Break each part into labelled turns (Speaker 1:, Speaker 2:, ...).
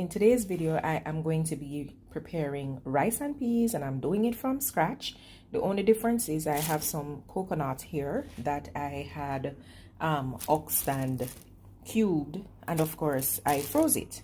Speaker 1: In today's video, I am going to be preparing rice and peas, and I'm doing it from scratch. The only difference is I have some coconut here that I had oxed and cubed, and of course I froze it.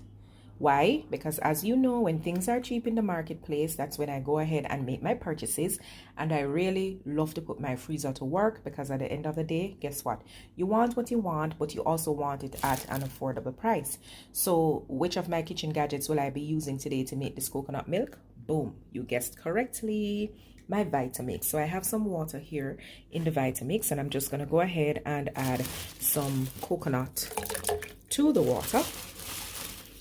Speaker 1: Why? Because as you know, when things are cheap in the marketplace, that's when I go ahead and make my purchases. And I really love to put my freezer to work, because at the end of the day, guess what? You want what you want, but you also want it at an affordable price. So which of my kitchen gadgets will I be using today to make this coconut milk? Boom, you guessed correctly, my Vitamix. So I have some water here in the Vitamix, and I'm just going to go ahead and add some coconut to the water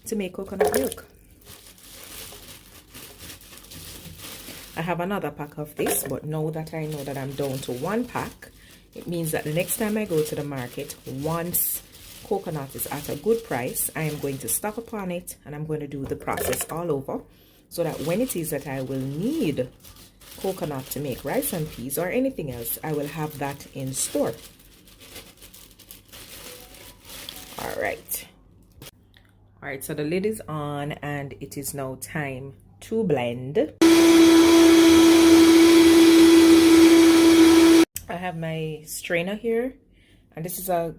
Speaker 1: to make coconut milk. I have another pack of this, but now that I know that I'm down to one pack, it means that the next time I go to the market, once coconut is at a good price, I am going to stock upon it, and I'm going to do the process all over, so that when it is that I will need coconut to make rice and peas or anything else, I will have that in store. All right, so the lid is on, and it is now time to blend. I have my strainer here, and this is a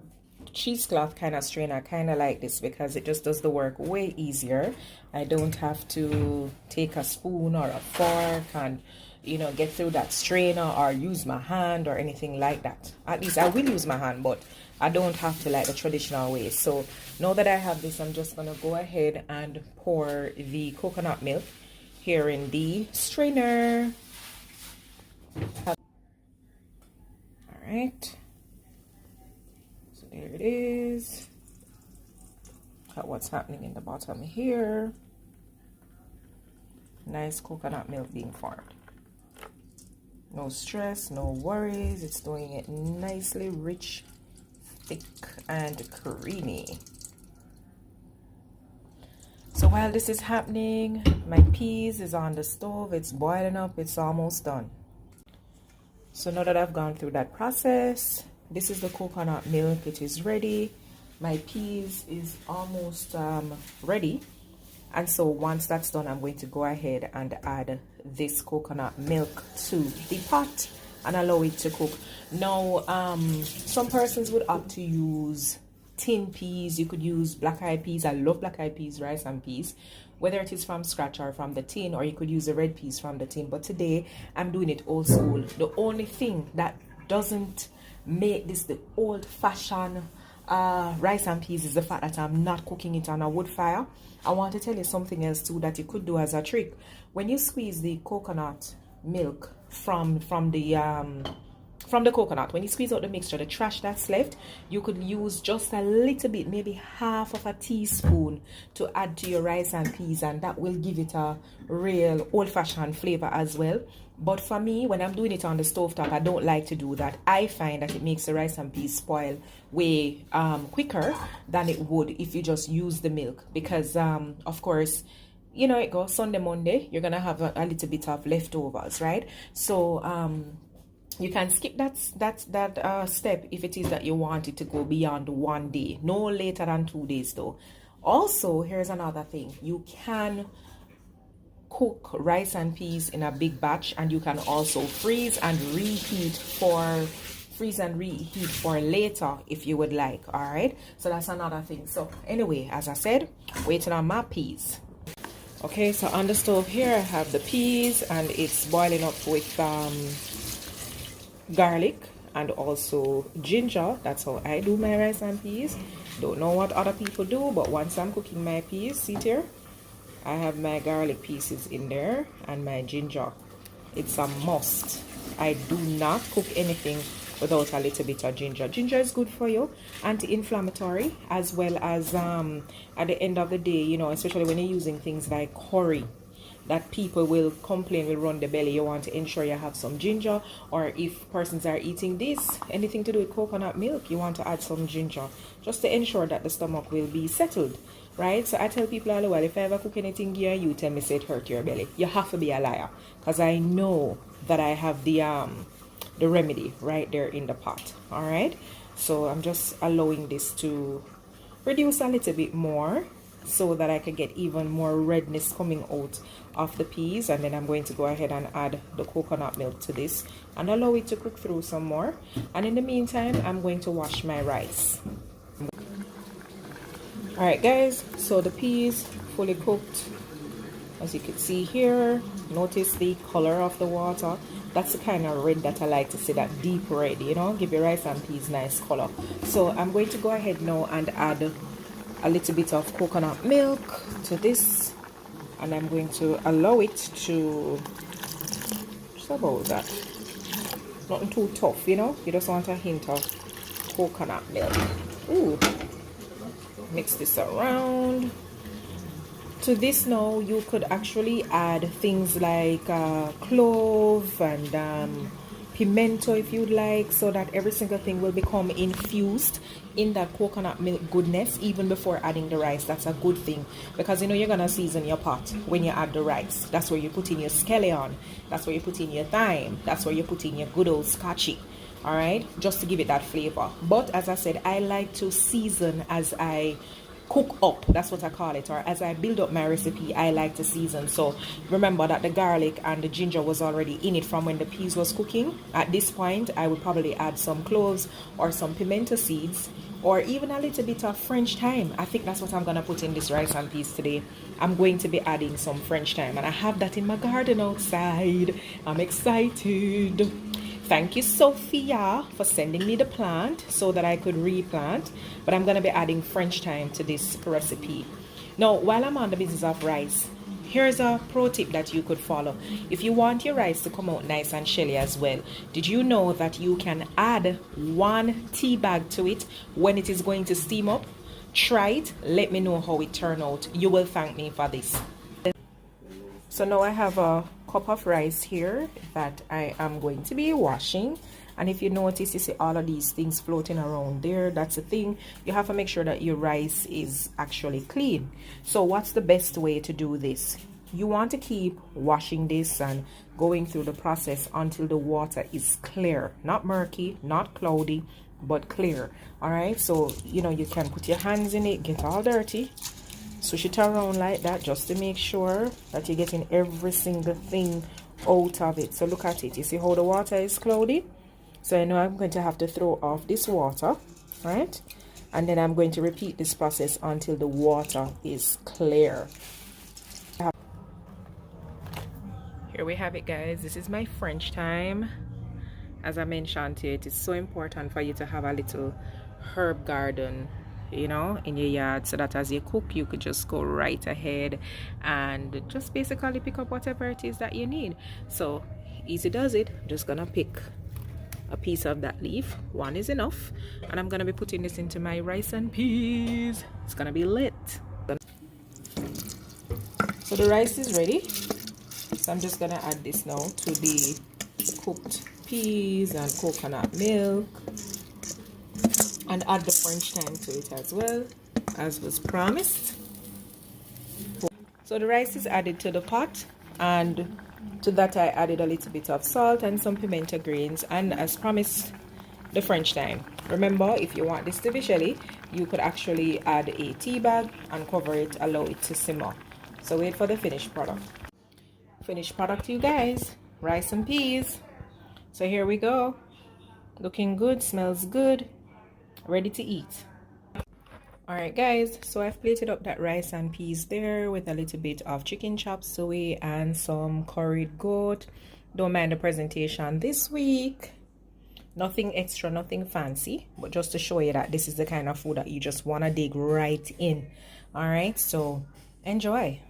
Speaker 1: cheesecloth kind of strainer. I kind of like this because it just does the work way easier. I don't have to take a spoon or a fork and, you know, get through that strainer or use my hand or anything like that. At least I will use my hand, but I don't have to like the traditional way. So now that I have this, I'm just gonna go ahead and pour the coconut milk here in the strainer. All right, so there it is. Look at what's happening in the bottom here. Nice coconut milk being formed. No stress, no worries. It's doing it nicely rich, thick and creamy. So while this is happening, my peas is on the stove. It's boiling up. It's almost done. So now that I've gone through that process, this is the coconut milk. It is ready. My peas is almost ready. And so once that's done, I'm going to go ahead and add this coconut milk to the pot and allow it to cook. Now, some persons would opt to use tin peas. You could use black-eyed peas. I love black-eyed peas, rice and peas, whether it is from scratch or from the tin, or you could use the red peas from the tin. But today, I'm doing it old school. The only thing that doesn't make this the old-fashioned rice and peas is the fact that I'm not cooking it on a wood fire. I want to tell you something else too that you could do as a trick. When you squeeze the coconut milk from the coconut, when you squeeze out the mixture, the trash that's left, you could use just a little bit, maybe half of a teaspoon, to add to your rice and peas, and that will give it a real old-fashioned flavor as well. But for me, when I'm doing it on the stovetop, I don't like to do that. I find that it makes the rice and peas spoil way quicker than it would if you just use the milk, because of course, you know, it goes Sunday, Monday, you're gonna have a little bit of leftovers, right? So you can skip that step if it is that you want it to go beyond 1 day, no later than 2 days though. Also, here's another thing: you can cook rice and peas in a big batch, and you can also freeze and reheat for later if you would like. All right, so that's another thing. So anyway, as I said, waiting on my peas. Okay, so on the stove here I have the peas, and it's boiling up with garlic and also ginger. That's how I do my rice and peas. Don't know what other people do, but once I'm cooking my peas, see here, I have my garlic pieces in there and my ginger. It's a must. I do not cook anything without a little bit of ginger. Ginger is good for you, anti-inflammatory, as well as at the end of the day, you know, especially when you're using things like curry that people will complain will run the belly, you want to ensure you have some ginger. Or if persons are eating this, anything to do with coconut milk, you want to add some ginger just to ensure that the stomach will be settled, right? So I tell people all the while, if I ever cook anything here, you tell me say it hurt your belly, you have to be a liar, because I know that I have the remedy right there in the pot. All right, so I'm just allowing this to reduce a little bit more so that I could get even more redness coming out of the peas. And then I'm going to go ahead and add the coconut milk to this and allow it to cook through some more. And in the meantime, I'm going to wash my rice. Alright guys, so the peas fully cooked. As you can see here, notice the color of the water. That's the kind of red that I like to see, that deep red, you know, give your rice and peas nice color. So I'm going to go ahead now and add a little bit of coconut milk to this, and I'm going to allow it to, just about that, nothing too tough, you know, you just want a hint of coconut milk. Ooh, mix this around. To this now, you could actually add things like clove and pimento if you'd like, so that every single thing will become infused in that coconut milk goodness even before adding the rice. That's a good thing, because you know you're gonna season your pot when you add the rice. That's where you put in your scallion, that's where you put in your thyme, that's where you put in your good old scotchy, all right, just to give it that flavor. But as I said, I like to season as I cook up, that's what I call it, or as I build up my recipe, I like to season. So remember that the garlic and the ginger was already in it from when the peas was cooking. At this point, I would probably add some cloves or some pimento seeds, or even a little bit of French thyme. I think that's what I'm gonna put in this rice and peas today. I'm going to be adding some French thyme, and I have that in my garden outside. I'm excited. Thank you, Sophia, for sending me the plant so that I could replant. But I'm going to be adding French thyme to this recipe. Now, while I'm on the business of rice, here's a pro tip that you could follow. If you want your rice to come out nice and shelly as well, did you know that you can add 1 tea bag to it when it is going to steam up? Try it. Let me know how it turned out. You will thank me for this. So now I have a cup of rice here that I am going to be washing, and if you notice, you see all of these things floating around there. That's the thing, you have to make sure that your rice is actually clean. So what's the best way to do this? You want to keep washing this and going through the process until the water is clear, not murky, not cloudy, but clear. All right, so you know, you can put your hands in it, get all dirty, swish it around like that just to make sure that you're getting every single thing out of it. So look at it, you see how the water is cloudy? So I know I'm going to have to throw off this water, right? And then I'm going to repeat this process until the water is clear. Here we have it, guys. This is my French thyme. As I mentioned to you, it is so important for you to have a little herb garden, you know, in your yard, so that as you cook, you could just go right ahead and just basically pick up whatever it is that you need. So easy does it. I'm just gonna pick a piece of that leaf. 1 is enough, and I'm gonna be putting this into my rice and peas. It's gonna be lit. So the rice is ready, so I'm just gonna add this now to the cooked peas and coconut milk, and add the French thyme to it as well, as was promised. So the rice is added to the pot, and to that I added a little bit of salt and some pimento grains, and as promised, the French thyme. Remember, if you want this to be shelly, you could actually add a tea bag and cover it, allow it to simmer. So wait for the finished product. Finished product, you guys, rice and peas. So here we go, looking good, smells good, ready to eat. Alright guys, so I've plated up that rice and peas there with a little bit of chicken chop suey and some curried goat. Don't mind the presentation this week, nothing extra, nothing fancy, but just to show you that this is the kind of food that you just want to dig right in. Alright, so enjoy.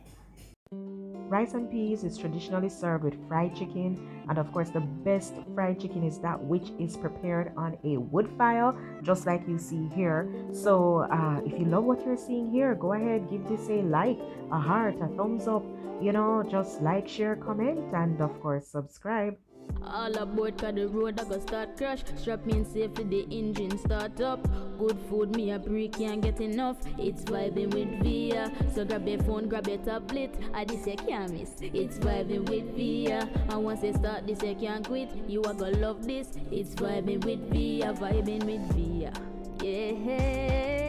Speaker 1: Rice and peas is traditionally served with fried chicken, and of course the best fried chicken is that which is prepared on a wood fire, just like you see here. So if you love what you're seeing here, go ahead, give this a like, a heart, a thumbs up, you know, just like, share, comment, and of course subscribe.
Speaker 2: All aboard, cause the road I go start crash. Strap in safely, the engine start up. Good food, me a break, can't get enough. It's vibing with Via. So grab your phone, grab your tablet. I this you can't miss. It's vibing with Via. And once they start this you can't quit. You are gonna love this. It's vibing with Via, vibing with Via. Yeah.